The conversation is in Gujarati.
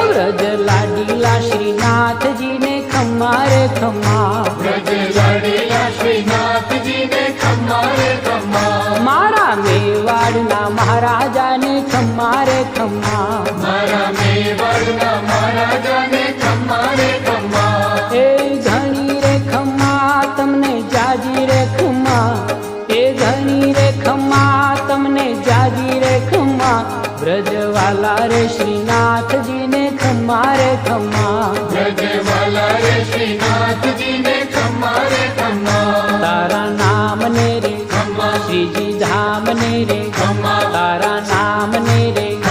વ્રજ લાડીલા શ્રીનાથજી ને ખમ્મા રે ખમ્મા, વ્રજ લાડીલા શ્રીનાથજી ને ખમ્મા રે ખમ્મા, મારા મેવાડના મહારાજાને ખમ્મા રે ખમ્મા, મારા મેવાડના મહારાજાને ખમ્મા રે ખમ્મા, એ ઘણી રે ખમ્મા તમને જાજી રે ખમ્મા, એ ઘણી રે ખમ્મા તમને જાજી રે ખમ્મા, વ્રજવાલા રે શ્રીનાથજી ને ખમ્મા રે ખમ્મા, વ્રજવાલા રે શ્રીનાથજી ને ખમ્મા રે ખમ્મા, તારા નામ ને રે ખમ્મા શ્રીજી ધામ ને રે, ખમ્મા તારા નામ ને રે